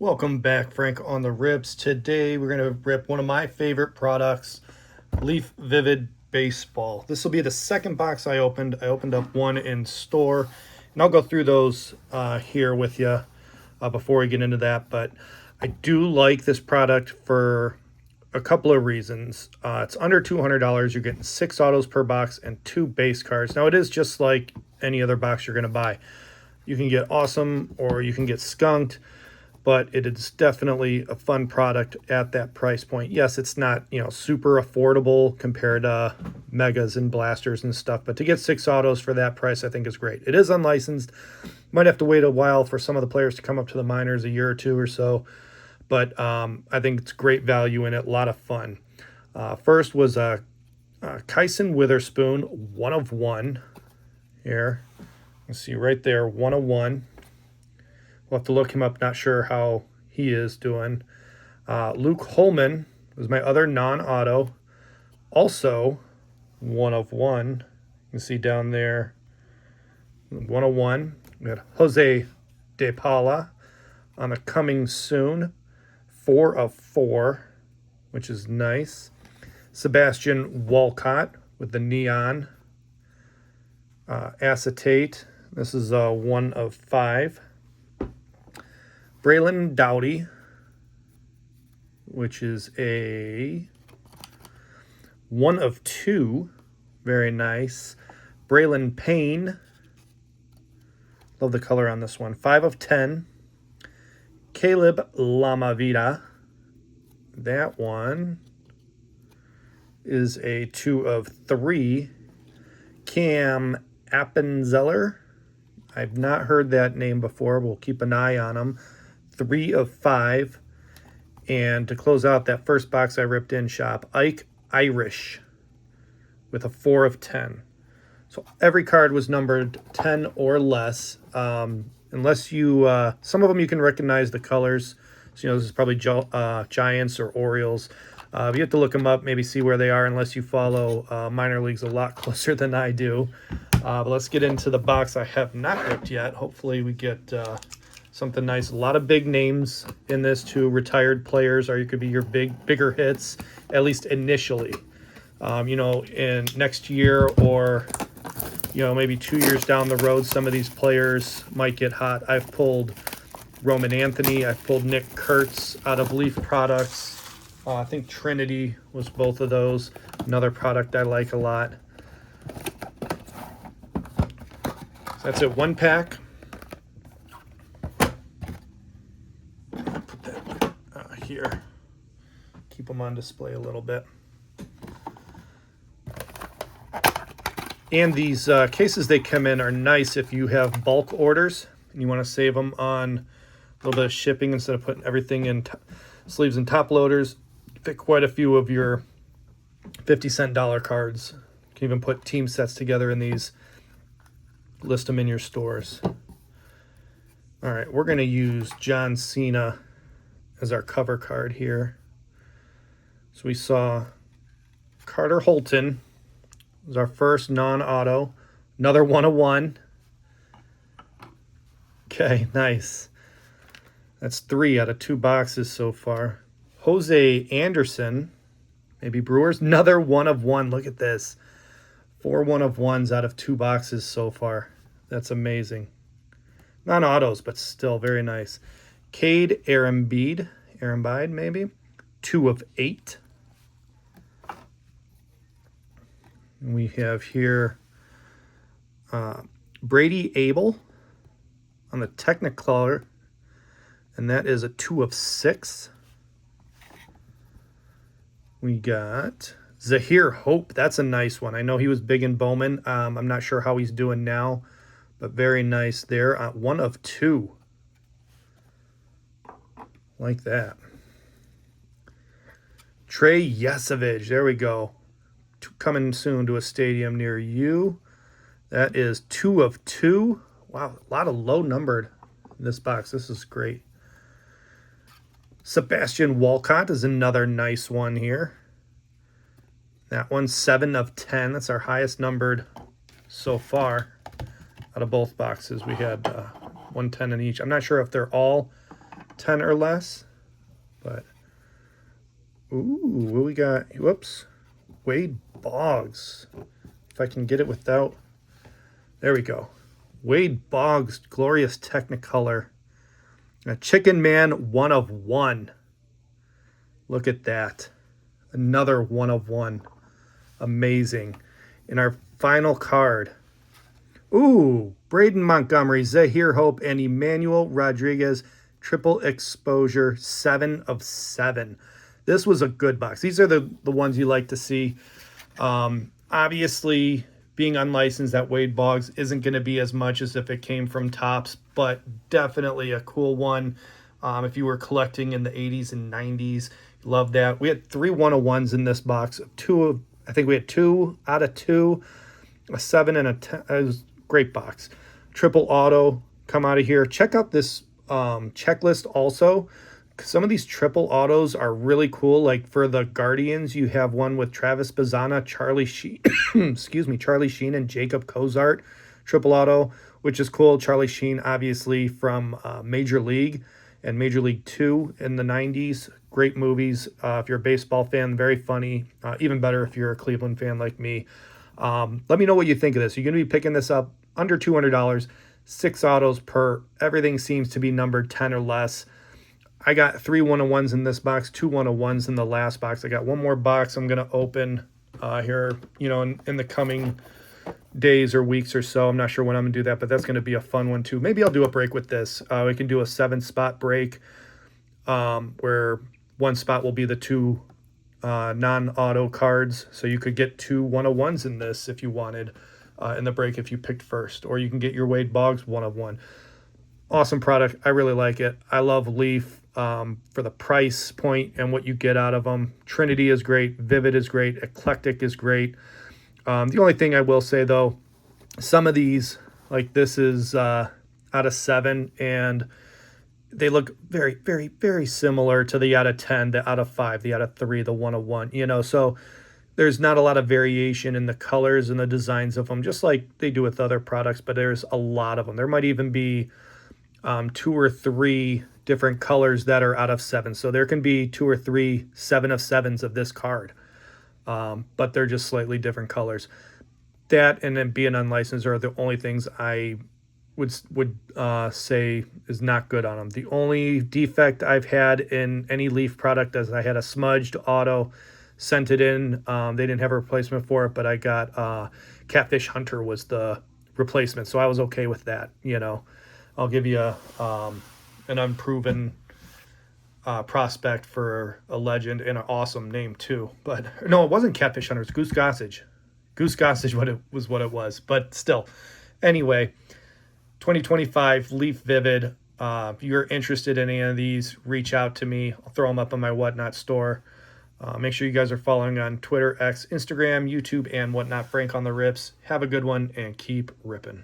Welcome back, Frank on the Rips. Today we're going to rip one of my favorite products, Leaf Vivid Baseball. This will be the second box I opened. I opened up one in store, and I'll go through those here with you before we get into that. But I do like this product for a couple of reasons. It's under $200. You're getting 6 autos per box and 2 base cards. Now, it is just like any other box you're going to buy. You can get awesome or you can get skunked, but it is definitely a fun product at that price point. Yes, it's not, super affordable compared to megas and blasters and stuff, but to get 6 autos for that price, I think is great. It is unlicensed. Might have to wait a while for some of the players to come up to the minors, a year or two or so, but I think it's great value in it, a lot of fun. First was a Kyson Witherspoon, 1 of 1 here. You see right there, 1 of 1. We'll have to look him up. Not sure how he is doing. Luke Holman was my other non-auto. Also, 1 of 1. You can see down there, 1 of 1. We got Jose De Paula on a coming soon. 4 of 4, which is nice. Sebastian Walcott with the neon acetate. This is 1 of 5. Braylon Dowdy, which is a 1 of 2. Very nice. Braylon Payne. Love the color on this one. 5 of 10. Caleb Lamavita. That one is a 2 of 3. Cam Appenzeller. I've not heard that name before. We'll keep an eye on him. 3 of 5. And to close out that first box I ripped in shop, Ike Irish with a 4 of 10. So every card was numbered 10 or less. Unless you, some of them you can recognize the colors. So, this is probably Giants or Orioles. You have to look them up, maybe see where they are, unless you follow minor leagues a lot closer than I do. But let's get into the box I have not ripped yet. Hopefully we get something nice. A lot of big names in this too, retired players, or you could be your bigger hits, at least initially. In next year or, maybe 2 years down the road, some of these players might get hot. I've pulled Roman Anthony. I've pulled Nick Kurtz out of Leaf products. I think Trinity was both of those. Another product I like a lot. So that's it, 1 pack. Put that here. Keep them on display a little bit. And these cases they come in are nice if you have bulk orders and you want to save them on a little bit of shipping instead of putting everything in sleeves and top loaders. Fit quite a few of your 50-cent dollar cards. You can even put team sets together in these. List them in your stores. All right, we're going to use John Cena as our cover card here. So we saw Carter Holton was our first non-auto. Another 1 of 1. Okay, nice. That's 3 out of 2 boxes so far. Jose Anderson, maybe Brewers. Another 1 of 1. Look at this. 4 1 of 1s out of 2 boxes so far. That's amazing. Non-autos, but still very nice. Cade Arambide maybe. 2 of 8. We have here Brady Abel on the Technicolor, and that is a 2 of 6. We got Zahir Hope. That's a nice one. I know he was big in Bowman. I'm not sure how he's doing now, but very nice there. 1 of 2. Like that. Trey Yesovich. There we go. Coming soon to a stadium near you. That is 2 of 2. Wow, a lot of low numbered in this box. This is great. Sebastian Walcott is another nice one here. That one's 7 of 10. That's our highest numbered so far out of both boxes. We had 110 in each. I'm not sure if they're all 10 or less. But, ooh, what we got? Whoops. Wade Boggs. If I can get it without, there we go. Wade Boggs, Glorious Technicolor. A Chicken Man 1 of 1. Look at that. Another 1 of 1. Amazing. In our final card, ooh, Braden Montgomery, Zahir Hope, and Emmanuel Rodriguez, triple exposure, 7 of 7. This was a good box. These are the ones you like to see. Obviously, being unlicensed at Wade Boggs isn't going to be as much as if it came from Topps, but definitely a cool one. If you were collecting in the 80s and 90s, love that. We had 3 101s in this box. I think we had 2 out of 2, a 7 and a 10. It was a great box. Triple auto come out of here. Check out this checklist also. Some of these triple autos are really cool. Like for the Guardians, you have one with Travis Bazzana, Charlie Sheen, Charlie Sheen, and Jacob Cozart, triple auto, which is cool. Charlie Sheen, obviously from Major League and Major League 2 in the 90s. Great movies. If you're a baseball fan, very funny. Even better if you're a Cleveland fan like me. Let me know what you think of this. You're going to be picking this up under $200, 6 autos per. Everything seems to be numbered 10 or less. I got 3 101s in this box, 2 101s in the last box. I got one more box I'm going to open here, in the coming days or weeks or so. I'm not sure when I'm going to do that, but that's going to be a fun one too. Maybe I'll do a break with this. We can do a 7-spot break where one spot will be the 2 non-auto cards. So you could get 2 101s in this if you wanted in the break if you picked first. Or you can get your Wade Boggs 1 of 1. Awesome product. I really like it. I love Leaf for the price point and what you get out of them. Trinity is great. Vivid is great. Eclectic is great. The only thing I will say, though, some of these, like this is out of 7, and they look very, very, very similar to the out of 10, the out of 5, the out of 3, the 1 of 1, so there's not a lot of variation in the colors and the designs of them, just like they do with other products, but there's a lot of them. There might even be 2 or 3 different colors that are out of 7. So there can be 2 or 3 7 of 7s of this card, but they're just slightly different colors. That and then being unlicensed are the only things I would say is not good on them. The only defect I've had in any Leaf product is I had a smudged auto, sent it in. They didn't have a replacement for it, but I got Catfish Hunter was the replacement, so I was okay with that. I'll give you an unproven prospect for a legend and an awesome name too. But no, it wasn't Catfish Hunter. It's Goose Gossage. Goose Gossage what it was. But still, anyway, 2025 Leaf Vivid. If you're interested in any of these, reach out to me. I'll throw them up on my Whatnot store. Make sure you guys are following on Twitter, X, Instagram, YouTube, and Whatnot. Frank on the Rips. Have a good one and keep ripping.